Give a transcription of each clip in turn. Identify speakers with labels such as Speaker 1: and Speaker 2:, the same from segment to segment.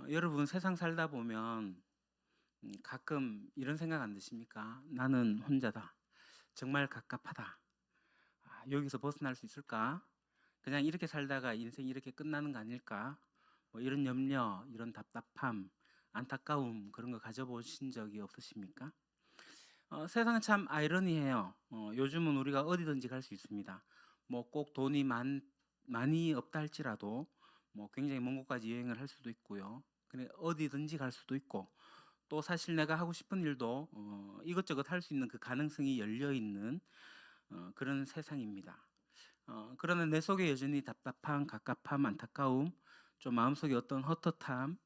Speaker 1: 여러분 세상 살다 보면 가끔 이런 생각 안 드십니까? '나는 혼자다. 정말 갑갑하다. 여기서 벗어날 수 있을까? 그냥 이렇게 살다가 인생이 이렇게 끝나는 거 아닐까?' 뭐 이런 염려, 이런 답답함, 안타까움 그런 거 가져보신 적이 없으십니까? 세상은 참 아이러니해요. 요즘은 우리가 어디든지 갈 수 있습니다. 뭐 꼭 돈이 많이 없다 할지라도 뭐 굉장히 먼 곳까지 여행을 할 수도 있고요. 그냥 어디든지 갈 수도 있고, 또 사실 내가 하고 싶은 일도 이것저것 할 수 있는 그 가능성이 열려 있는 그런 세상입니다. 그러나 내 속에 여전히 답답함, 갑갑함, 안타까움, 좀 마음속에 어떤 헛헛함,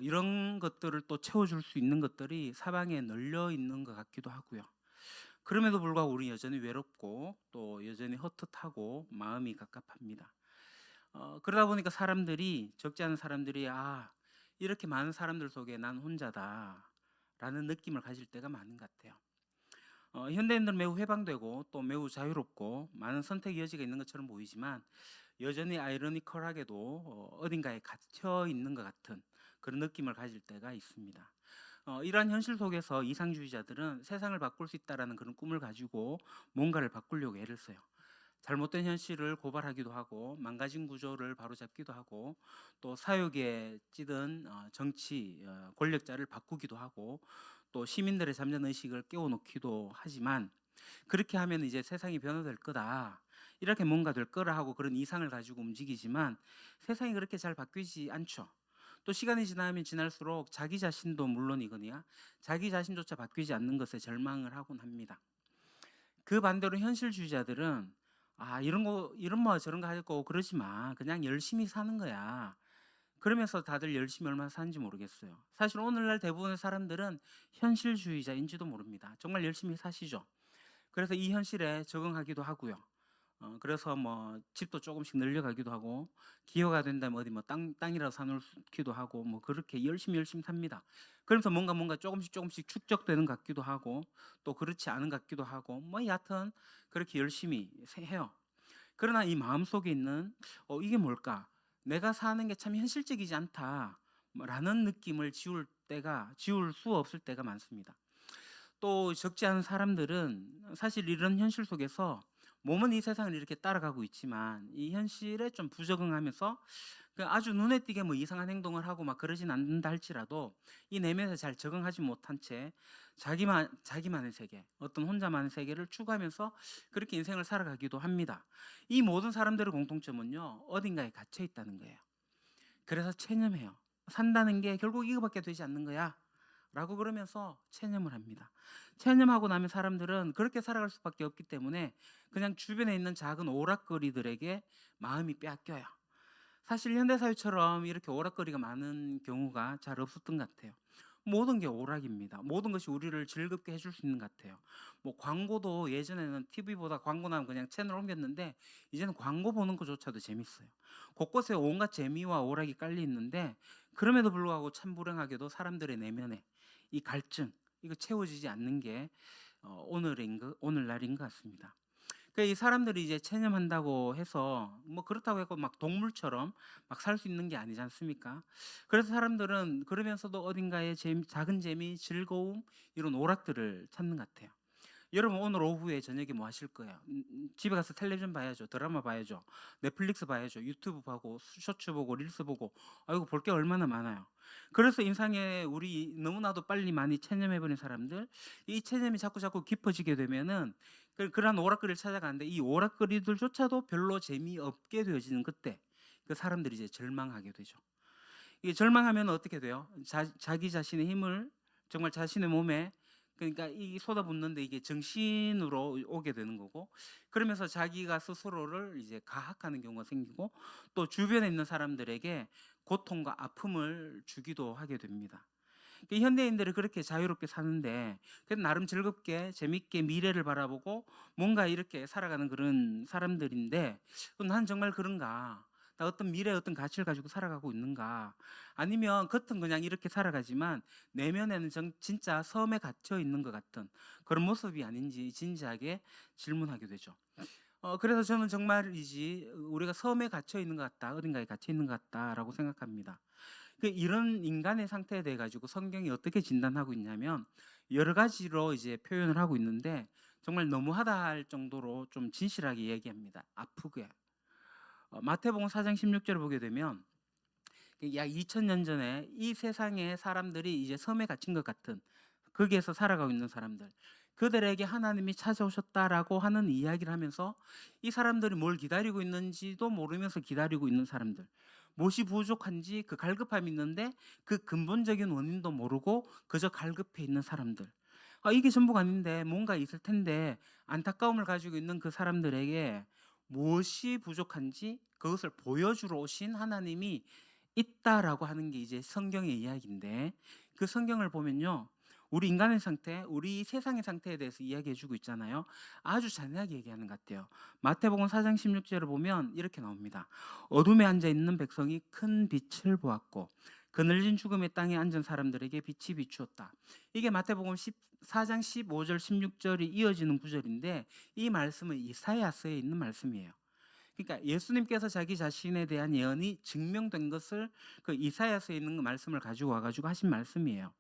Speaker 1: 이런 것들을 또 채워줄 수 있는 것들이 사방에 널려 있는 것 같기도 하고요. 그럼에도 불구하고 우리 여전히 외롭고 또 여전히 헛헛하고 마음이 갑갑합니다. 그러다 보니까 사람들이, 적지 않은 사람들이 '이렇게 많은 사람들 속에 난 혼자다.'라는 느낌을 가질 때가 많은 것 같아요. 현대인들은 매우 해방되고 또 매우 자유롭고 많은 선택의 여지가 있는 것처럼 보이지만, 여전히 아이러니컬하게도 어딘가에 갇혀 있는 것 같은 그런 느낌을 가질 때가 있습니다. 이러한 현실 속에서 이상주의자들은 세상을 바꿀 수 있다라는 그런 꿈을 가지고 뭔가를 바꾸려고 애를 써요. 잘못된 현실을 고발하기도 하고 망가진 구조를 바로잡기도 하고, 또 사육에 찌든 정치 권력자를 바꾸기도 하고, 또 시민들의 잠재는 의식을 깨워놓기도 하지만, 그렇게 하면 이제 세상이 변화될 거다, 이렇게 뭔가 될 거라 하고 그런 이상을 가지고 움직이지만, 세상이 그렇게 잘 바뀌지 않죠. 또 시간이 지나면 지날수록 자기 자신도 물론이거니와 자기 자신조차 바뀌지 않는 것에 절망을 하곤 합니다. 그 반대로 현실주의자들은 이런 뭐 저런 거 할 거 그러지 마. 그냥 열심히 사는 거야. 그러면서 다들 열심히 얼마나 사는지 모르겠어요. 사실 오늘날 대부분의 사람들은 현실주의자인지도 모릅니다. 정말 열심히 사시죠. 그래서 이 현실에 적응하기도 하고요. 그래서 뭐 집도 조금씩 늘려가기도 하고, 기회가 된다면 어디 뭐 땅이라도 사 놓기도 하고, 뭐 그렇게 열심히 삽니다. 그러면서 뭔가 조금씩 축적되는 것 같기도 하고, 또 그렇지 않은 것 같기도 하고, 뭐 여하튼 그렇게 열심히 해요. 그러나 이 마음속에 있는 '이게 뭘까? 내가 사는 게 참 현실적이지 않다.' 뭐 라는 느낌을 지울 수 없을 때가 많습니다. 또 적지 않은 사람들은 사실 이런 현실 속에서 몸은 이 세상을 이렇게 따라가고 있지만 이 현실에 좀 부적응하면서 아주 눈에 띄게 뭐 이상한 행동을 하고 막 그러진 않는다 할지라도, 이 내면에 잘 적응하지 못한 채 자기만의 세계, 어떤 혼자만의 세계를 추구하면서 그렇게 인생을 살아가기도 합니다. 이 모든 사람들의 공통점은요, 어딘가에 갇혀 있다는 거예요. 그래서 체념해요. '산다는 게 결국 이거밖에 되지 않는 거야.' 라고 그러면서 체념을 합니다. 체념하고 나면 사람들은 그렇게 살아갈 수밖에 없기 때문에 그냥 주변에 있는 작은 오락거리들에게 마음이 빼앗겨요. 사실 현대 사회처럼 이렇게 오락거리가 많은 경우가 잘 없었던 것 같아요. 모든 게 오락입니다. 모든 것이 우리를 즐겁게 해줄 수 있는 것 같아요. 뭐 광고도 예전에는 TV보다 광고 나오면 그냥 채널 옮겼는데, 이제는 광고 보는 것조차도 재밌어요. 곳곳에 온갖 재미와 오락이 깔려 있는데, 그럼에도 불구하고 참 불행하게도 사람들의 내면에 이 갈증, 이거 채워지지 않는 게 오늘날인 것 같습니다. 이 사람들이 이제 체념한다고 해서 뭐 그렇다고 해서 막 동물처럼 막 살 수 있는 게 아니지 않습니까? 그래서 사람들은 그러면서도 어딘가에 작은 재미, 즐거움, 이런 오락들을 찾는 것 같아요. 여러분 오늘 오후에 저녁에 뭐 하실 거예요? 집에 가서 텔레비전 봐야죠. 드라마 봐야죠. 넷플릭스 봐야죠. 유튜브 보고 쇼츠 보고 릴스 보고, 아이고 볼 게 얼마나 많아요. 그래서 인상에 우리 너무나도 빨리 많이 체념해 버린 사람들, 이 체념이 자꾸 깊어지게 되면은 그러한 오락거리를 찾아가는데, 이 오락거리들조차도 별로 재미없게 되어지는 그때, 그 사람들이 이제 절망하게 되죠. 이게 절망하면 어떻게 돼요? 자기 자신의 힘을 정말 자신의 몸에, 그러니까 이 쏟아붓는데 이게 정신으로 오게 되는 거고, 그러면서 자기가 스스로를 이제 가학하는 경우가 생기고, 또 주변에 있는 사람들에게 고통과 아픔을 주기도 하게 됩니다. 현대인들이 그렇게 자유롭게 사는데, 그래도 나름 즐겁게 재밌게 미래를 바라보고 뭔가 이렇게 살아가는 그런 사람들인데, 난 정말 그런가? 나 어떤 미래의 어떤 가치를 가지고 살아가고 있는가? 아니면 겉은 그냥 이렇게 살아가지만 내면에는 진짜 섬에 갇혀 있는 것 같은 그런 모습이 아닌지 진지하게 질문하게 되죠. 그래서 저는 정말이지 우리가 섬에 갇혀 있는 것 같다, 어딘가에 갇혀 있는 것 같다라고 생각합니다. 이런 인간의 상태에 대해 가지고 성경이 어떻게 진단하고 있냐면 여러 가지로 이제 표현을 하고 있는데 정말 너무하다 할 정도로 좀 진실하게 얘기합니다. 아프게. 마태복음 4장 16절을 보게 되면 약 2000년 전에 이 세상에 사람들이 이제 섬에 갇힌 것 같은 거기에서 살아가고 있는 사람들, 그들에게 하나님이 찾아오셨다라고 하는 이야기를 하면서 이 사람들이 뭘 기다리고 있는지도 모르면서 기다리고 있는 사람들, 무엇이 부족한지 그 갈급함이 있는데 그 근본적인 원인도 모르고 그저 갈급해 있는 사람들, 이게 전부가 아닌데 뭔가 있을 텐데 안타까움을 가지고 있는 그 사람들에게 무엇이 부족한지 그것을 보여주러 오신 하나님이 있다라고 하는 게 이제 성경의 이야기인데, 그 성경을 보면요, 우리 인간의 상태, 우리 세상의 상태에 대해서 이야기해 주고 있잖아요. 아주 잔인하게 얘기하는 것 같아요. 마태복음 4장 16절을 보면 이렇게 나옵니다. 어둠에 앉아 있는 백성이 큰 빛을 보았고 그늘진 죽음의 땅에 앉은 사람들에게 빛이 비추었다. 이게 마태복음 4장 15절 16절이 이어지는 구절인데 이 말씀은 이사야서에 있는 말씀이에요. 그러니까 예수님께서 자기 자신에 대한 예언이 증명된 것을 그 이사야서에 있는 그 말씀을 가지고 와가지고 하신 말씀이에요.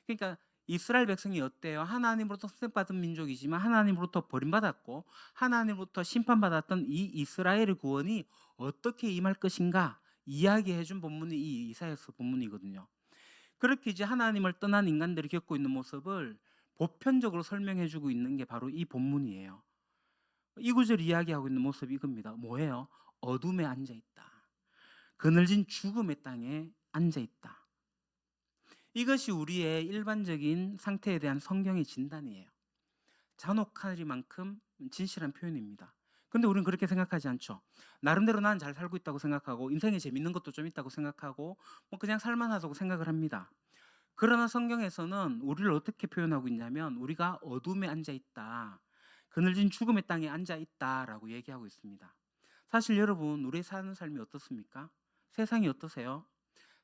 Speaker 1: 그러니까 이스라엘 백성이 어때요? 하나님으로부터 선택받은 민족이지만 하나님으로부터 버림받았고 하나님으로부터 심판받았던 이 이스라엘의 구원이 어떻게 임할 것인가 이야기해준 본문이 이 이사야서 본문이거든요. 그렇게 이제 하나님을 떠난 인간들이 겪고 있는 모습을 보편적으로 설명해주고 있는 게 바로 이 본문이에요. 이 구절 이야기하고 있는 모습이 이겁니다. 뭐예요? 어둠에 앉아 있다. 그늘진 죽음의 땅에 앉아 있다. 이것이 우리의 일반적인 상태에 대한 성경의 진단이에요. 잔혹하리만큼 진실한 표현입니다. 근데 우리는 그렇게 생각하지 않죠. 나름대로 난 잘 살고 있다고 생각하고 인생에 재밌는 것도 좀 있다고 생각하고 뭐 그냥 살만하다고 생각을 합니다. 그러나 성경에서는 우리를 어떻게 표현하고 있냐면 우리가 어둠에 앉아 있다. 그늘진 죽음의 땅에 앉아 있다라고 얘기하고 있습니다. 사실 여러분, 우리 사는 삶이 어떻습니까? 세상이 어떠세요?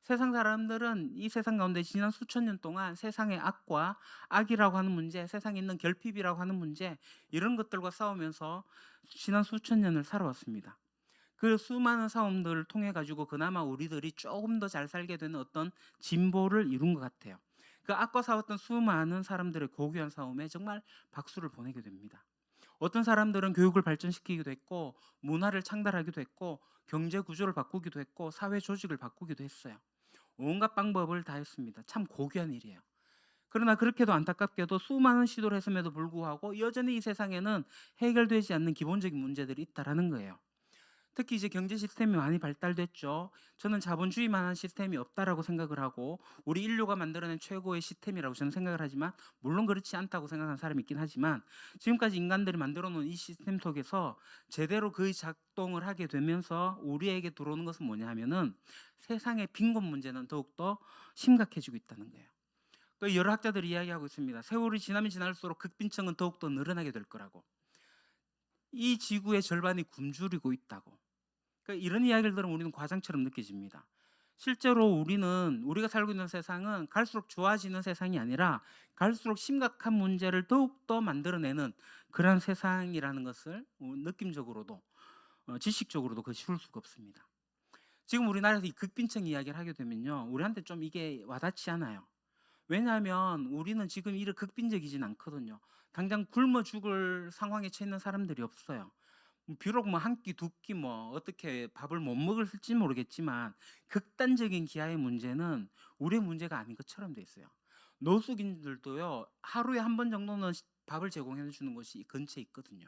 Speaker 1: 세상 사람들은 이 세상 가운데 지난 수천 년 동안 세상의 악과 악이라고 하는 문제, 세상에 있는 결핍이라고 하는 문제, 이런 것들과 싸우면서 지난 수천 년을 살아왔습니다. 그 수많은 싸움들을 통해 가지고 그나마 우리들이 조금 더 잘 살게 되는 어떤 진보를 이룬 것 같아요. 그 악과 싸웠던 수많은 사람들의 고귀한 싸움에 정말 박수를 보내게 됩니다. 어떤 사람들은 교육을 발전시키기도 했고 문화를 창달하기도 했고 경제 구조를 바꾸기도 했고 사회 조직을 바꾸기도 했어요. 온갖 방법을 다 했습니다. 참 고귀한 일이에요. 그러나 그렇게도 안타깝게도 수많은 시도를 했음에도 불구하고 여전히 이 세상에는 해결되지 않는 기본적인 문제들이 있다라는 거예요. 특히 이제 경제 시스템이 많이 발달됐죠. 저는 자본주의만한 시스템이 없다라고 생각을 하고 우리 인류가 만들어낸 최고의 시스템이라고 저는 생각을 하지만, 물론 그렇지 않다고 생각하는 사람이 있긴 하지만 지금까지 인간들이 만들어 놓은 이 시스템 속에서 제대로 그 작동을 하게 되면서 우리에게 들어오는 것은 뭐냐 하면은 세상의 빈곤 문제는 더욱더 심각해지고 있다는 거예요. 그 여러 학자들이 이야기하고 있습니다. 세월이 지나면 지날수록 극빈층은 더욱더 늘어나게 될 거라고. 이 지구의 절반이 굶주리고 있다고. 그러니까 이런 이야기를 들으면 우리는 과장처럼 느껴집니다. 실제로 우리가 살고 있는 세상은 갈수록 좋아지는 세상이 아니라 갈수록 심각한 문제를 더욱더 만들어내는 그런 세상이라는 것을 느낌적으로도 지식적으로도 쉬울 수가 없습니다. 지금 우리나라에서 이 극빈층 이야기를 하게 되면요, 우리한테 좀 이게 와닿지 않아요. 왜냐하면 우리는 지금 이렇게 극빈적이진 않거든요. 당장 굶어 죽을 상황에 처해 있는 사람들이 없어요. 비록 뭐 한 끼, 두 끼 뭐 어떻게 밥을 못 먹을지 모르겠지만 극단적인 기아의 문제는 우리의 문제가 아닌 것처럼 돼 있어요. 노숙인들도요, 하루에 한 번 정도는 밥을 제공해 주는 곳이 근처에 있거든요.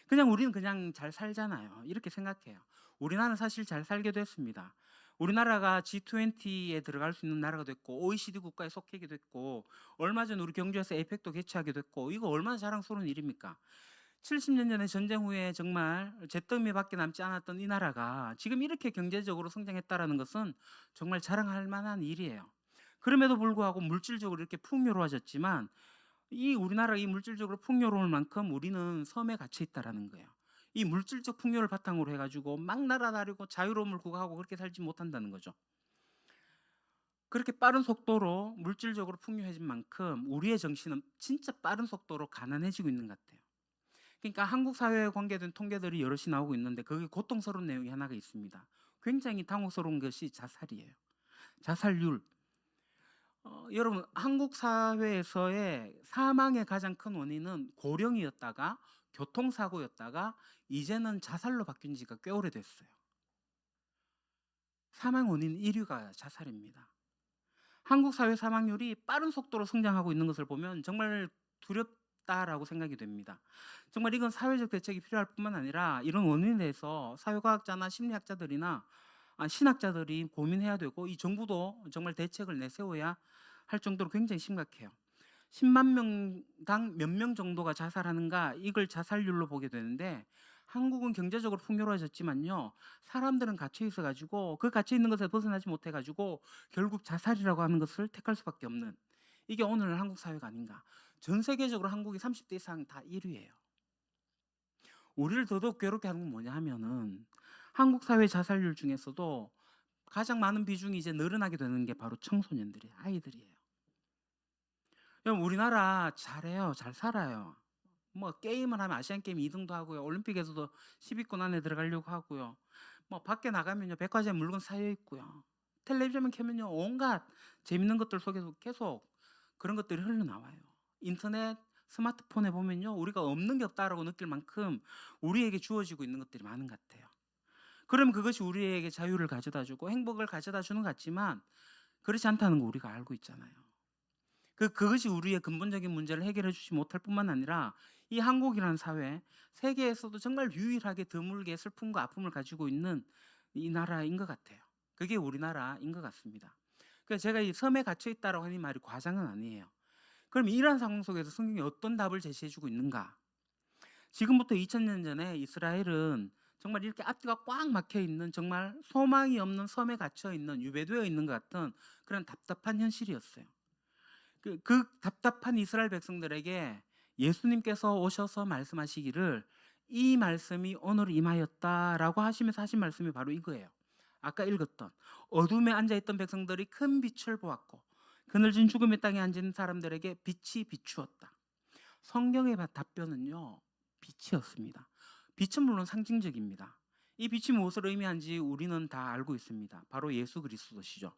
Speaker 1: 그냥 우리는 그냥 잘 살잖아요. 이렇게 생각해요. 우리나라는 사실 잘 살게 됐습니다. 우리나라가 G20에 들어갈 수 있는 나라가 됐고 OECD 국가에 속하게 됐고 얼마 전 우리 경주에서 에이펙도 개최하게 됐고, 이거 얼마나 자랑스러운 일입니까? 70년 전에 전쟁 후에 정말 잿더미밖에 남지 않았던 이 나라가 지금 이렇게 경제적으로 성장했다라는 것은 정말 자랑할 만한 일이에요. 그럼에도 불구하고 물질적으로 이렇게 풍요로워졌지만 이 우리나라가 이 물질적으로 풍요로울 만큼 우리는 섬에 갇혀 있다라는 거예요. 이 물질적 풍요를 바탕으로 해가지고 막 날아다니고 자유로움을 구가하고 그렇게 살지 못한다는 거죠. 그렇게 빠른 속도로 물질적으로 풍요해진 만큼 우리의 정신은 진짜 빠른 속도로 가난해지고 있는 것 같아요. 그러니까 한국 사회에 관계된 통계들이 여럿이 나오고 있는데 거기 고통스러운 내용이 하나가 있습니다. 굉장히 당혹스러운 것이 자살이에요. 자살률. 여러분 한국 사회에서의 사망의 가장 큰 원인은 고령이었다가 교통사고였다가 이제는 자살로 바뀐 지가 꽤 오래됐어요. 사망 원인 1위가 자살입니다. 한국 사회 사망률이 빠른 속도로 성장하고 있는 것을 보면 정말 두렵다라고 생각이 됩니다. 정말 이건 사회적 대책이 필요할 뿐만 아니라 이런 원인에 대해서 사회과학자나 심리학자들이나 신학자들이 고민해야 되고 이 정부도 정말 대책을 내세워야 할 정도로 굉장히 심각해요. 10만 명당 몇 명 정도가 자살하는가 이걸 자살률로 보게 되는데 한국은 경제적으로 풍요로워졌지만요. 사람들은 갇혀 있어 가지고 그 갇혀 있는 것에 벗어나지 못해 가지고 결국 자살이라고 하는 것을 택할 수밖에 없는 이게 오늘 한국 사회가 아닌가. 전 세계적으로 한국이 30대 이상 다 1위예요. 우리를 더더욱 괴롭게 하는 건 뭐냐 하면은 한국 사회 자살률 중에서도 가장 많은 비중이 이제 늘어나게 되는 게 바로 청소년들이에요. 아이들이에요. 여러분 우리나라 잘해요. 잘 살아요. 뭐 게임을 하면 아시안 게임 2등도 하고요. 올림픽에서도 10위권 안에 들어가려고 하고요. 뭐 밖에 나가면요. 백화점에 물건 쌓여 있고요. 텔레비전만 켜면요. 온갖 재밌는 것들 속에서 계속 그런 것들이 흘러나와요. 인터넷, 스마트폰에 보면요. 우리가 없는 게 없다라고 느낄 만큼 우리에게 주어지고 있는 것들이 많은 것 같아요. 그럼 그것이 우리에게 자유를 가져다 주고 행복을 가져다 주는 것 같지만 그렇지 않다는 거 우리가 알고 있잖아요. 그것이 우리의 근본적인 문제를 해결해 주지 못할 뿐만 아니라 이 한국이라는 사회, 세계에서도 정말 유일하게 드물게 슬픔과 아픔을 가지고 있는 이 나라인 것 같아요. 그게 우리나라인 것 같습니다. 그래서 제가 이 섬에 갇혀 있다라고 하는 말이 과장은 아니에요. 그럼 이러한 상황 속에서 성경이 어떤 답을 제시해 주고 있는가? 지금부터 2000년 전에 이스라엘은 정말 이렇게 앞뒤가 꽉 막혀 있는 정말 소망이 없는 섬에 갇혀 있는 유배되어 있는 것 같은 그런 답답한 현실이었어요. 그 답답한 이스라엘 백성들에게 예수님께서 오셔서 말씀하시기를 이 말씀이 오늘 임하였다라고 하시면서 하신 말씀이 바로 이거예요. 아까 읽었던 어둠에 앉아있던 백성들이 큰 빛을 보았고 그늘진 죽음의 땅에 앉은 사람들에게 빛이 비추었다. 성경의 답변은요 빛이었습니다. 빛은 물론 상징적입니다. 이 빛이 무엇을 의미하는지 우리는 다 알고 있습니다. 바로 예수 그리스도시죠.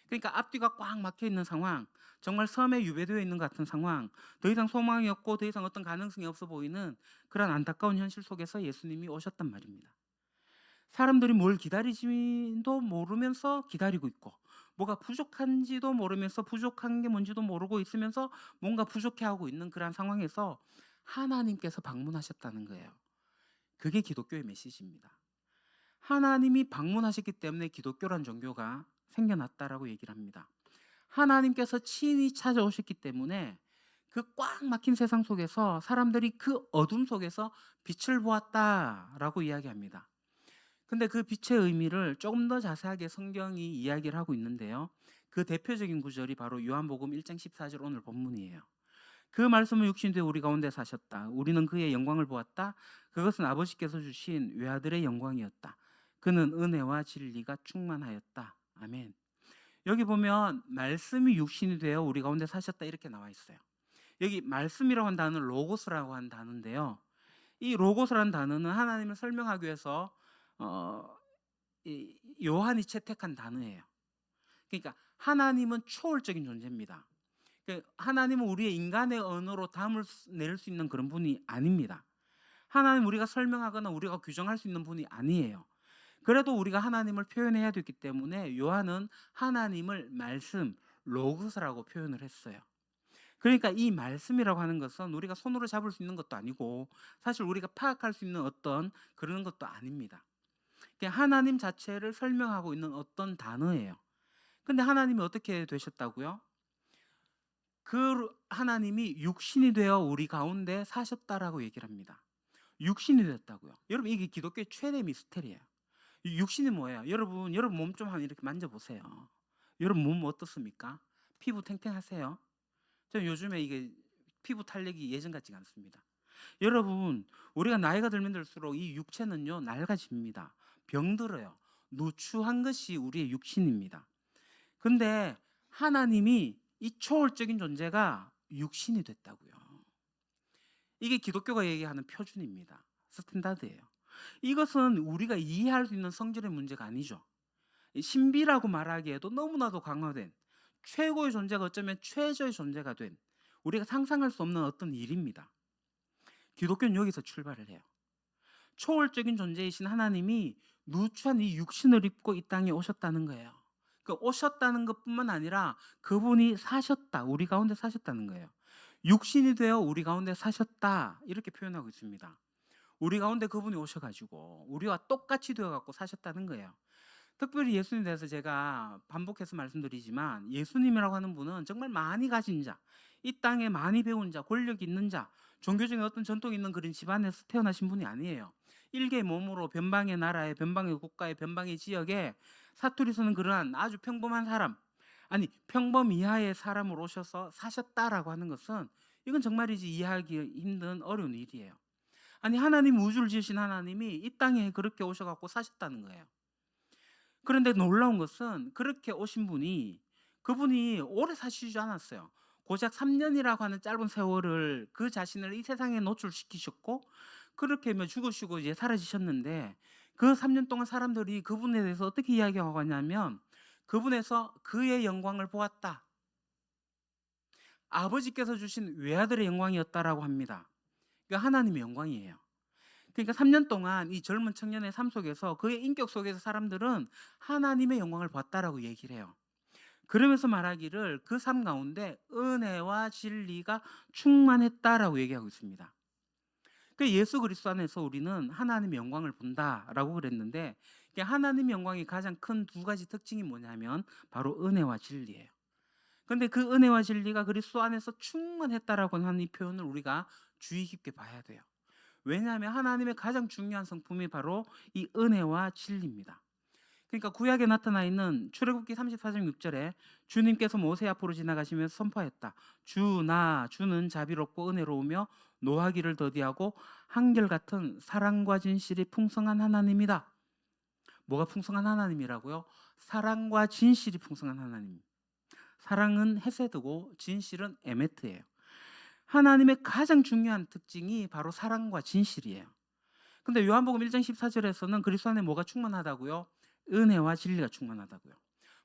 Speaker 1: 그러니까 앞뒤가 꽉 막혀 있는 상황, 정말 섬에 유배되어 있는 것 같은 상황, 더 이상 소망이 없고 더 이상 어떤 가능성이 없어 보이는 그런 안타까운 현실 속에서 예수님이 오셨단 말입니다. 사람들이 뭘 기다리지도 모르면서 기다리고 있고 뭐가 부족한지도 모르면서 부족한 게 뭔지도 모르고 있으면서 뭔가 부족해하고 있는 그런 상황에서 하나님께서 방문하셨다는 거예요. 그게 기독교의 메시지입니다. 하나님이 방문하셨기 때문에 기독교란 종교가 생겨났다라고 얘기를 합니다. 하나님께서 친히 찾아오셨기 때문에 그 꽉 막힌 세상 속에서 사람들이 그 어둠 속에서 빛을 보았다라고 이야기합니다. 근데 그 빛의 의미를 조금 더 자세하게 성경이 이야기를 하고 있는데요. 그 대표적인 구절이 바로 요한복음 1장 14절 오늘 본문이에요. 그 말씀은 육신 되어 우리 가운데 사셨다. 우리는 그의 영광을 보았다. 그것은 아버지께서 주신 외아들의 영광이었다. 그는 은혜와 진리가 충만하였다. 아멘. 여기 보면 말씀이 육신이 되어 우리 가운데 사셨다 이렇게 나와 있어요. 여기 말씀이라고 한 단어는 로고스라고 한 단어인데요. 이 로고스라는 단어는 하나님을 설명하기 위해서 요한이 채택한 단어예요. 그러니까 하나님은 초월적인 존재입니다. 하나님은 우리의 인간의 언어로 낼 수 있는 그런 분이 아닙니다. 하나님 우리가 설명하거나 우리가 규정할 수 있는 분이 아니에요. 그래도 우리가 하나님을 표현해야 되기 때문에 요한은 하나님을 말씀, 로그스라고 표현을 했어요. 그러니까 이 말씀이라고 하는 것은 우리가 손으로 잡을 수 있는 것도 아니고 사실 우리가 파악할 수 있는 어떤 그런 것도 아닙니다. 하나님 자체를 설명하고 있는 어떤 단어예요. 근데 하나님이 어떻게 되셨다고요? 그 하나님이 육신이 되어 우리 가운데 사셨다라고 얘기를 합니다. 육신이 되었다고요. 여러분 이게 기독교의 최대 미스터리예요. 육신이 뭐예요? 여러분 몸 좀 한번 이렇게 만져보세요. 여러분 몸 어떻습니까? 피부 탱탱하세요? 저는 요즘에 이게 피부 탄력이 예전 같지가 않습니다. 여러분 우리가 나이가 들면 들수록 이 육체는요 낡아집니다. 병들어요. 누추한 것이 우리의 육신입니다. 근데 하나님이 이 초월적인 존재가 육신이 됐다고요. 이게 기독교가 얘기하는 표준입니다. 스탠다드예요. 이것은 우리가 이해할 수 있는 성질의 문제가 아니죠. 신비라고 말하기에도 너무나도 강화된 최고의 존재가 어쩌면 최저의 존재가 된 우리가 상상할 수 없는 어떤 일입니다. 기독교는 여기서 출발을 해요. 초월적인 존재이신 하나님이 누추한 이 육신을 입고 이 땅에 오셨다는 거예요. 그 오셨다는 것뿐만 아니라 그분이 사셨다, 우리 가운데 사셨다는 거예요. 육신이 되어 우리 가운데 사셨다 이렇게 표현하고 있습니다. 우리 가운데 그분이 오셔가지고 우리와 똑같이 되어갖고 사셨다는 거예요. 특별히 예수님에 대해서 제가 반복해서 말씀드리지만 예수님이라고 하는 분은 정말 많이 가진 자, 이 땅에 많이 배운 자, 권력 있는 자, 종교적인 어떤 전통 있는 그런 집안에서 태어나신 분이 아니에요. 일개의 몸으로 변방의 나라에, 변방의 국가에, 변방의 지역에 사투리 쓰는 그러한 아주 평범한 사람, 아니 평범 이하의 사람으로 오셔서 사셨다라고 하는 것은 이건 정말이지 이해하기 힘든 어려운 일이에요. 아니 하나님, 우주를 지으신 하나님이 이 땅에 그렇게 오셔갖고 사셨다는 거예요. 그런데 놀라운 것은 그렇게 오신 분이, 그분이 오래 사시지 않았어요. 고작 3년이라고 하는 짧은 세월을 그 자신을 이 세상에 노출시키셨고 그렇게 죽으시고 이제 사라지셨는데, 그 3년 동안 사람들이 그분에 대해서 어떻게 이야기하고 하냐면 그분에서 그의 영광을 보았다. 아버지께서 주신 외아들의 영광이었다라고 합니다. 그러니까 하나님의 영광이에요. 그러니까 3년 동안 이 젊은 청년의 삶 속에서, 그의 인격 속에서 사람들은 하나님의 영광을 봤다라고 얘기를 해요. 그러면서 말하기를 그 삶 가운데 은혜와 진리가 충만했다라고 얘기하고 있습니다. 그 예수 그리스도 안에서 우리는 하나님의 영광을 본다라고 그랬는데, 하나님의 영광이 가장 큰 두 가지 특징이 뭐냐면 바로 은혜와 진리예요. 그런데 그 은혜와 진리가 그리스도 안에서 충만했다라고 하는 이 표현을 우리가 주의 깊게 봐야 돼요. 왜냐하면 하나님의 가장 중요한 성품이 바로 이 은혜와 진리입니다. 그러니까 구약에 나타나 있는 출애굽기 34장 6절에 주님께서 모세 앞으로 지나가시면서 선포했다. 주는 자비롭고 은혜로우며 노하기를 더디하고 한결같은 사랑과 진실이 풍성한 하나님이다. 뭐가 풍성한 하나님이라고요? 사랑과 진실이 풍성한 하나님. 사랑은 헤세드고 진실은 에메트예요. 하나님의 가장 중요한 특징이 바로 사랑과 진실이에요. 근데 요한복음 1장 14절에서는 그리스도 안에 뭐가 충만하다고요? 은혜와 진리가 충만하다고요.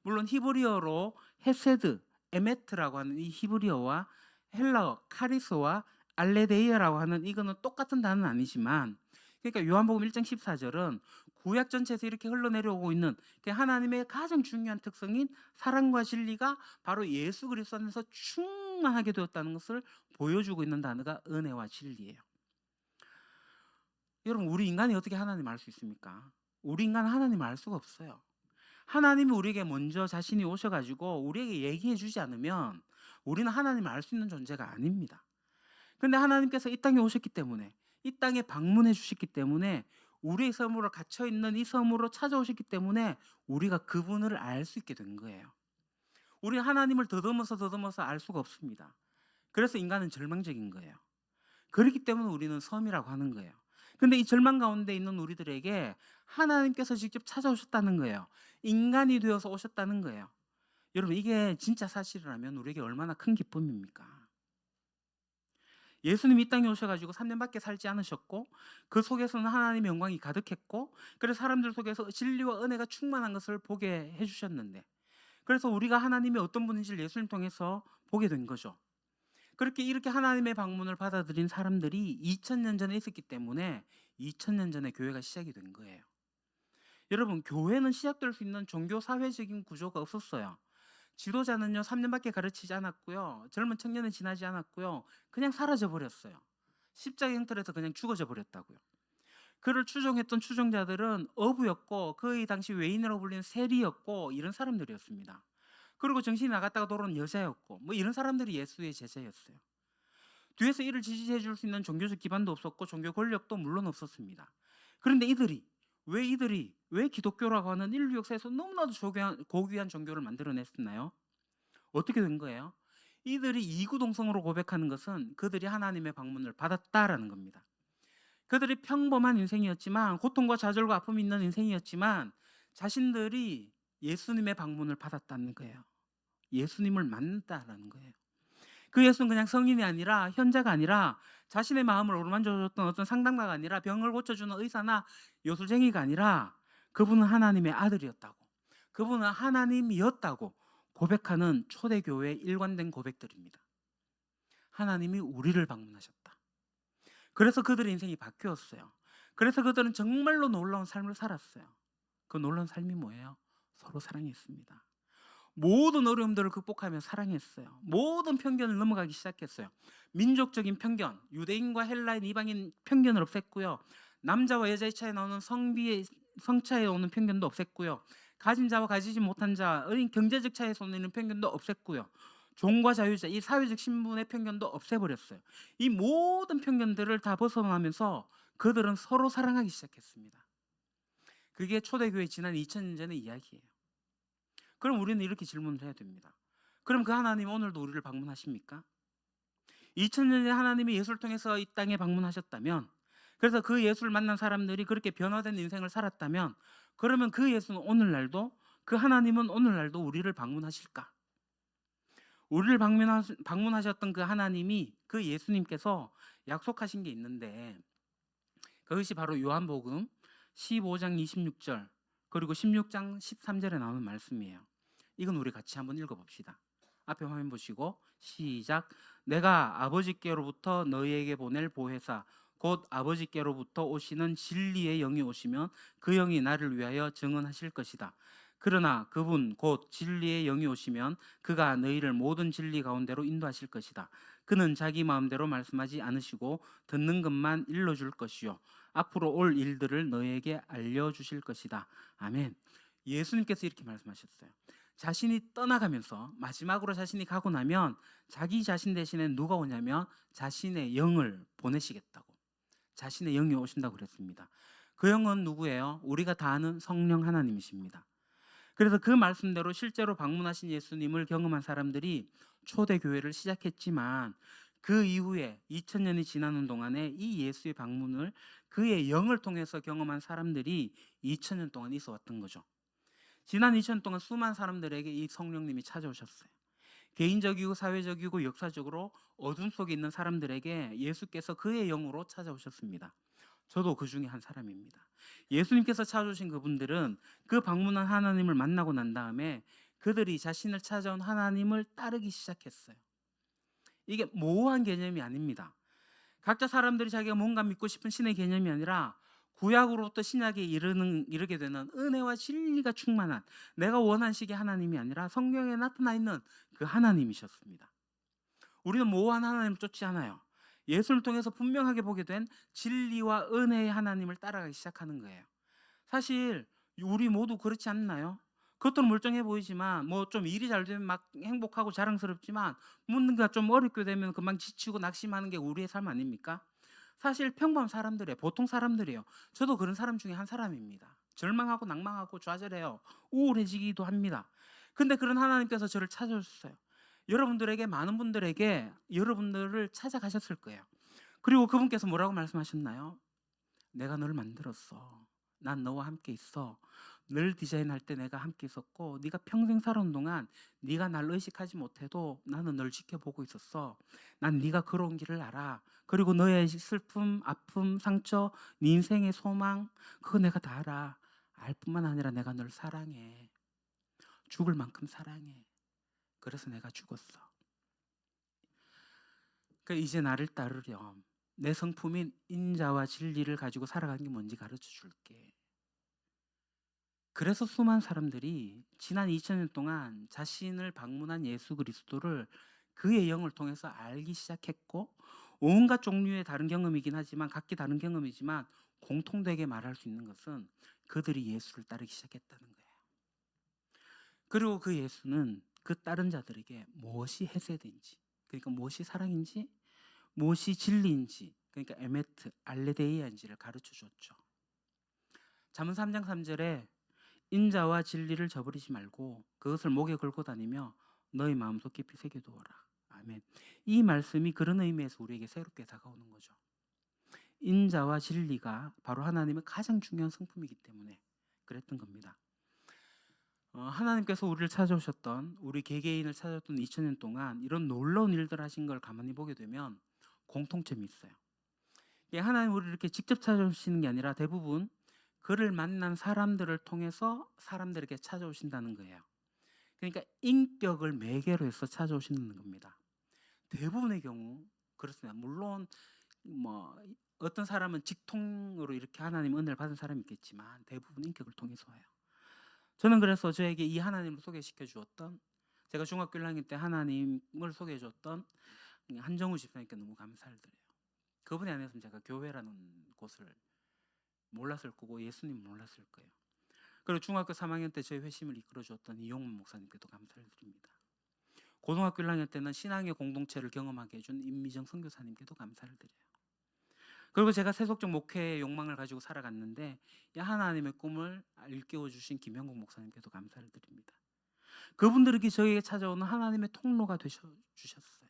Speaker 1: 물론 히브리어로 헤세드, 에메트라고 하는 이 히브리어와 헬라어 카리스와 알레데이아라고 하는 이거는 똑같은 단어는 아니지만, 그러니까 요한복음 1장 14절은 구약 전체에서 이렇게 흘러내려오고 있는 하나님의 가장 중요한 특성인 사랑과 진리가 바로 예수 그리스도 안에서 충만하게 되었다는 것을 보여주고 있는 단어가 은혜와 진리예요. 여러분, 우리 인간이 어떻게 하나님을 알 수 있습니까? 우리 인간은 하나님을 알 수가 없어요. 하나님이 우리에게 먼저 자신이 오셔가지고 우리에게 얘기해 주지 않으면 우리는 하나님을 알 수 있는 존재가 아닙니다. 그런데 하나님께서 이 땅에 오셨기 때문에, 이 땅에 방문해 주셨기 때문에, 우리의 섬으로 갇혀있는 이 섬으로 찾아오셨기 때문에 우리가 그분을 알 수 있게 된 거예요. 우리는 하나님을 더듬어서 알 수가 없습니다. 그래서 인간은 절망적인 거예요. 그렇기 때문에 우리는 섬이라고 하는 거예요. 근데 이 절망 가운데 있는 우리들에게 하나님께서 직접 찾아오셨다는 거예요. 인간이 되어서 오셨다는 거예요. 여러분, 이게 진짜 사실이라면 우리에게 얼마나 큰 기쁨입니까? 예수님이 이 땅에 오셔가지고 3년밖에 살지 않으셨고 그 속에서는 하나님의 영광이 가득했고, 그래서 사람들 속에서 진리와 은혜가 충만한 것을 보게 해주셨는데, 그래서 우리가 하나님이 어떤 분인지를 예수님 통해서 보게 된 거죠. 그렇게 이렇게 하나님의 방문을 받아들인 사람들이 2000년 전에 있었기 때문에 2000년 전에 교회가 시작이 된 거예요. 여러분, 교회는 시작될 수 있는 종교 사회적인 구조가 없었어요. 지도자는요 3년밖에 가르치지 않았고요, 젊은 청년은 지나지 않았고요, 그냥 사라져 버렸어요. 십자가 형틀에서 그냥 죽어져 버렸다고요. 그를 추종했던 추종자들은 어부였고 거의 당시 외인으로 불리는 세리였고 이런 사람들이었습니다. 그리고 정신이 나갔다가 돌아온 여자였고 이런 사람들이 예수의 제자였어요. 뒤에서 이를 지지해 줄 수 있는 종교적 기반도 없었고 종교 권력도 물론 없었습니다. 그런데 이들이 왜 기독교라고 하는 인류 역사에서 너무나도 고귀한 종교를 만들어냈었나요? 어떻게 된 거예요? 이들이 이구동성으로 고백하는 것은 그들이 하나님의 방문을 받았다라는 겁니다. 그들이 평범한 인생이었지만, 고통과 좌절과 아픔이 있는 인생이었지만 자신들이 예수님의 방문을 받았다는 거예요. 예수님을 만났다라는 거예요. 그 예수는 그냥 성인이 아니라, 현자가 아니라, 자신의 마음을 어루만져줬던 어떤 상담가가 아니라, 병을 고쳐주는 의사나 요술쟁이가 아니라 그분은 하나님의 아들이었다고. 그분은 하나님이었다고 고백하는 초대교회의 일관된 고백들입니다. 하나님이 우리를 방문하셨다. 그래서 그들의 인생이 바뀌었어요. 그래서 그들은 정말로 놀라운 삶을 살았어요. 그 놀라운 삶이 뭐예요? 서로 사랑했습니다. 모든 어려움들을 극복하며 사랑했어요. 모든 편견을 넘어가기 시작했어요. 민족적인 편견, 유대인과 헬라인, 이방인 편견을 없앴고요. 남자와 여자의 차이에 나오는 성차에 오는 편견도 없앴고요. 가진 자와 가지지 못한 자의 경제적 차이에서 오는 편견도 없앴고요. 종과 자유자, 이 사회적 신분의 편견도 없애버렸어요. 이 모든 편견들을 다 벗어나면서 그들은 서로 사랑하기 시작했습니다. 그게 초대교회 지난 2000년 전의 이야기예요. 그럼 우리는 이렇게 질문을 해야 됩니다. 그럼 그 하나님 오늘도 우리를 방문하십니까? 2000년에 하나님이 예수를 통해서 이 땅에 방문하셨다면, 그래서 그 예수를 만난 사람들이 그렇게 변화된 인생을 살았다면, 그러면 그 예수는 오늘날도, 그 하나님은 오늘날도 우리를 방문하실까? 우리를 방문하셨던 그 하나님이, 그 예수님께서 약속하신 게 있는데, 그것이 바로 요한복음 15장 26절 그리고 16장 13절에 나오는 말씀이에요. 이건 우리 같이 한번 읽어봅시다. 앞에 화면 보시고 시작. 내가 아버지께로부터 너희에게 보낼 보혜사 곧 아버지께로부터 오시는 진리의 영이 오시면 그 영이 나를 위하여 증언하실 것이다. 그러나 그분 곧 진리의 영이 오시면 그가 너희를 모든 진리 가운데로 인도하실 것이다. 그는 자기 마음대로 말씀하지 않으시고 듣는 것만 일러줄 것이요 앞으로 올 일들을 너희에게 알려주실 것이다. 아멘. 예수님께서 이렇게 말씀하셨어요. 자신이 떠나가면서 마지막으로 자신이 가고 나면 자기 자신 대신에 누가 오냐면 자신의 영을 보내시겠다고, 자신의 영이 오신다고 그랬습니다. 그 영은 누구예요? 우리가 다 아는 성령 하나님이십니다. 그래서 그 말씀대로 실제로 방문하신 예수님을 경험한 사람들이 초대교회를 시작했지만 그 이후에 2000년이 지나는 동안에 이 예수의 방문을 그의 영을 통해서 경험한 사람들이 2000년 동안 있어 왔던 거죠. 지난 2000년 동안 수많은 사람들에게 이 성령님이 찾아오셨어요. 개인적이고 사회적이고 역사적으로 어둠 속에 있는 사람들에게 예수께서 그의 영으로 찾아오셨습니다. 저도 그 중에 한 사람입니다. 예수님께서 찾아오신 그분들은 그 방문한 하나님을 만나고 난 다음에 그들이 자신을 찾아온 하나님을 따르기 시작했어요. 이게 모호한 개념이 아닙니다. 각자 사람들이 자기가 뭔가 믿고 싶은 신의 개념이 아니라 구약으로부터 신약에 이르게 되는 은혜와 진리가 충만한 내가 원한 식의 하나님이 아니라 성경에 나타나 있는 그 하나님이셨습니다. 우리는 모호한 하나님을 쫓지 않아요. 예수를 통해서 분명하게 보게 된 진리와 은혜의 하나님을 따라가기 시작하는 거예요. 사실 우리 모두 그렇지 않나요? 겉으로 멀쩡해 보이지만 뭐 좀 일이 잘 되면 막 행복하고 자랑스럽지만 뭔가 좀 어렵게 되면 금방 지치고 낙심하는 게 우리의 삶 아닙니까? 사실 평범한 사람들이에요. 보통 사람들이에요. 저도 그런 사람 중에 한 사람입니다. 절망하고 낭망하고 좌절해요. 우울해지기도 합니다. 근데 그런 하나님께서 저를 찾아주셨어요. 여러분들에게, 많은 분들에게 여러분들을 찾아가셨을 거예요. 그리고 그분께서 뭐라고 말씀하셨나요? 내가 너를 만들었어. 난 너와 함께 있어. 늘 디자인할 때 내가 함께 있었고 네가 평생 살아온 동안 네가 날 의식하지 못해도 나는 널 지켜보고 있었어. 난 네가 걸어온 길을 알아. 그리고 너의 슬픔, 아픔, 상처, 네 인생의 소망 그거 내가 다 알아. 알 뿐만 아니라 내가 널 사랑해. 죽을 만큼 사랑해. 그래서 내가 죽었어. 그러니까 이제 나를 따르렴. 내 성품인 인자와 진리를 가지고 살아가는 게 뭔지 가르쳐 줄게. 그래서 수많은 사람들이 지난 2000년 동안 자신을 방문한 예수 그리스도를 그의 영을 통해서 알기 시작했고, 온갖 종류의 다른 경험이긴 하지만, 각기 다른 경험이지만 공통되게 말할 수 있는 것은 그들이 예수를 따르기 시작했다는 거예요. 그리고 그 예수는 그 따른 자들에게 무엇이 해세된지, 그러니까 무엇이 사랑인지, 무엇이 진리인지, 그러니까 에메트, 알레데이아인지를 가르쳐 줬죠. 잠언 3장 3절에 인자와 진리를 저버리지 말고 그것을 목에 걸고 다니며 너희 마음속 깊이 새겨두어라. 아멘. 이 말씀이 그런 의미에서 우리에게 새롭게 다가오는 거죠. 인자와 진리가 바로 하나님의 가장 중요한 성품이기 때문에 그랬던 겁니다. 하나님께서 우리를 찾아오셨던, 우리 개개인을 찾아왔던 2000년 동안 이런 놀라운 일들 하신 걸 가만히 보게 되면 공통점이 있어요. 하나님 우리를 이렇게 직접 찾아오시는 게 아니라 대부분 그를 만난 사람들을 통해서 사람들에게 찾아오신다는 거예요. 그러니까 인격을 매개로 해서 찾아오시는 겁니다. 대부분의 경우 그렇습니다. 물론 뭐 어떤 사람은 직통으로 이렇게 하나님 은혜를 받은 사람이 있겠지만 대부분 인격을 통해서 와요. 저는 그래서 저에게 이 하나님을 소개시켜 주었던, 제가 중학교 1학년 때 하나님을 소개해 줬던 한정우 집사님께 너무 감사를 드려요. 그분이 아니었으면 제가 교회라는 곳을 몰랐을 거고 예수님 몰랐을 거예요. 그리고 중학교 3학년 때 저희 회심을 이끌어 주었던 이용문 목사님께도 감사를 드립니다. 고등학교 1학년 때는 신앙의 공동체를 경험하게 해준 임미정 선교사님께도 감사를 드려요. 그리고 제가 세속적 목회의 욕망을 가지고 살아갔는데 이 하나님의 꿈을 일깨워 주신 김영국 목사님께도 감사를 드립니다. 그분들에게 저에게 찾아오는 하나님의 통로가 되셔 주셨어요.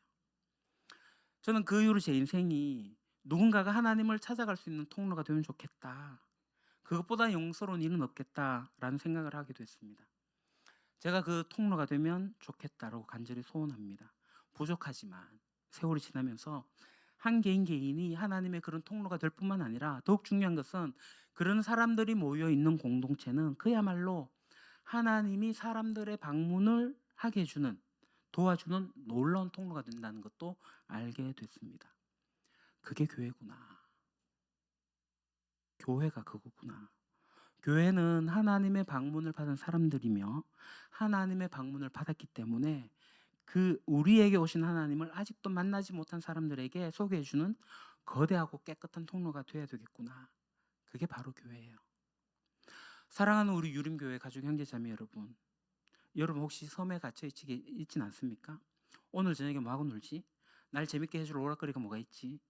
Speaker 1: 저는 그 이후로 제 인생이 누군가가 하나님을 찾아갈 수 있는 통로가 되면 좋겠다. 그것보다 영스러운 일은 없겠다라는 생각을 하게 됐습니다. 제가 그 통로가 되면 좋겠다라고 간절히 소원합니다. 부족하지만 세월이 지나면서 한 개인 개인이 하나님의 그런 통로가 될 뿐만 아니라 더욱 중요한 것은 그런 사람들이 모여 있는 공동체는 그야말로 하나님이 사람들의 방문을 하게 해주는, 도와주는 놀라운 통로가 된다는 것도 알게 됐습니다. 그게 교회구나. 교회가 그거구나. 교회는 하나님의 방문을 받은 사람들이며 하나님의 방문을 받았기 때문에 그 우리에게 오신 하나님을 아직도 만나지 못한 사람들에게 소개해 주는 거대하고 깨끗한 통로가 되어야 되겠구나. 그게 바로 교회예요. 사랑하는 우리 유림교회 가족 형제자매 여러분, 여러분 혹시 섬에 갇혀 있진 않습니까? 오늘 저녁에 뭐하고 놀지? 날 재밌게 해줄 오락거리가 뭐가 있지?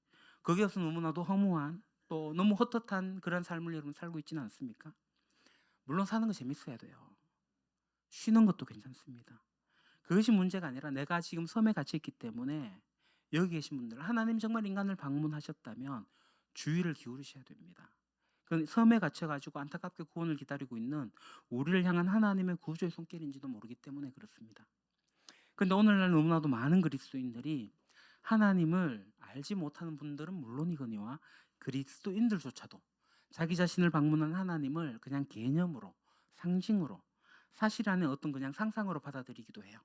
Speaker 1: 거기 없으면 너무나도 허무한, 또 너무 헛헛한 그런 삶을 여러분 살고 있지는 않습니까? 물론 사는 거 재밌어야 돼요. 쉬는 것도 괜찮습니다. 그것이 문제가 아니라 내가 지금 섬에 갇혀 있기 때문에 여기 계신 분들, 하나님 정말 인간을 방문하셨다면 주의를 기울이셔야 됩니다. 그 섬에 갇혀가지고 안타깝게 구원을 기다리고 있는 우리를 향한 하나님의 구조의 손길인지도 모르기 때문에 그렇습니다. 그런데 오늘날 너무나도 많은 그리스도인들이 하나님을 알지 못하는 분들은 물론이거니와 그리스도인들조차도 자기 자신을 방문한 하나님을 그냥 개념으로, 상징으로, 사실 안에 어떤 그냥 상상으로 받아들이기도 해요.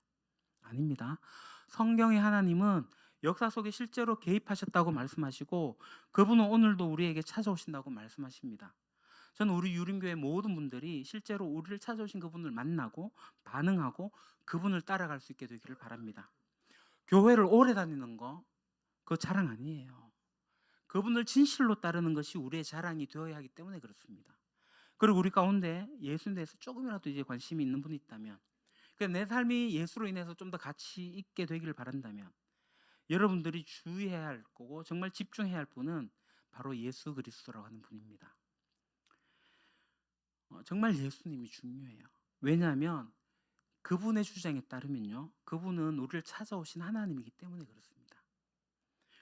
Speaker 1: 아닙니다. 성경의 하나님은 역사 속에 실제로 개입하셨다고 말씀하시고 그분은 오늘도 우리에게 찾아오신다고 말씀하십니다. 저는 우리 유림교회 모든 분들이 실제로 우리를 찾아오신 그분을 만나고 반응하고 그분을 따라갈 수 있게 되기를 바랍니다. 교회를 오래 다니는 거 그거 자랑 아니에요. 그분을 진실로 따르는 것이 우리의 자랑이 되어야 하기 때문에 그렇습니다. 그리고 우리 가운데 예수에 대해서 조금이라도 이제 관심이 있는 분이 있다면, 내 삶이 예수로 인해서 좀 더 가치 있게 되기를 바란다면 여러분들이 주의해야 할 거고 정말 집중해야 할 분은 바로 예수 그리스도라고 하는 분입니다. 정말 예수님이 중요해요. 왜냐하면 그분의 주장에 따르면요, 그분은 우리를 찾아오신 하나님이기 때문에 그렇습니다.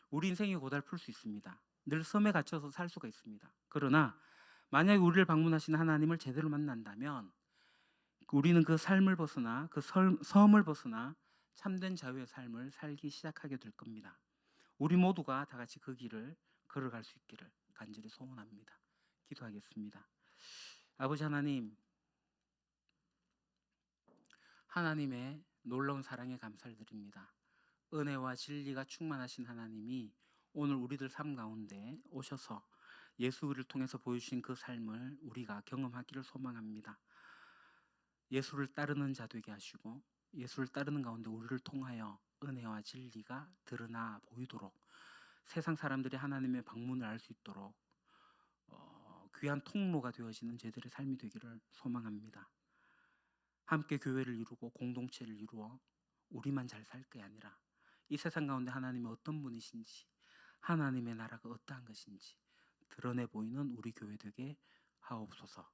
Speaker 1: 우리 인생이 고달플 수 있습니다. 늘 섬에 갇혀서 살 수가 있습니다. 그러나 만약에 우리를 방문하신 하나님을 제대로 만난다면 우리는 그 삶을 벗어나 그 섬을 벗어나 참된 자유의 삶을 살기 시작하게 될 겁니다. 우리 모두가 다 같이 그 길을 걸어갈 수 있기를 간절히 소원합니다. 기도하겠습니다. 아버지 하나님, 하나님의 놀라운 사랑에 감사를 드립니다. 은혜와 진리가 충만하신 하나님이 오늘 우리들 삶 가운데 오셔서 예수를 통해서 보여주신 그 삶을 우리가 경험하기를 소망합니다. 예수를 따르는 자 되게 하시고 예수를 따르는 가운데 우리를 통하여 은혜와 진리가 드러나 보이도록, 세상 사람들이 하나님의 방문을 알 수 있도록 귀한 통로가 되어지는 저희들의 삶이 되기를 소망합니다. 함께 교회를 이루고 공동체를 이루어 우리만 잘 살 게 아니라 이 세상 가운데 하나님이 어떤 분이신지, 하나님의 나라가 어떠한 것인지 드러내 보이는 우리 교회 되게 하옵소서.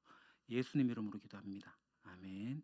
Speaker 1: 예수님 이름으로 기도합니다. 아멘.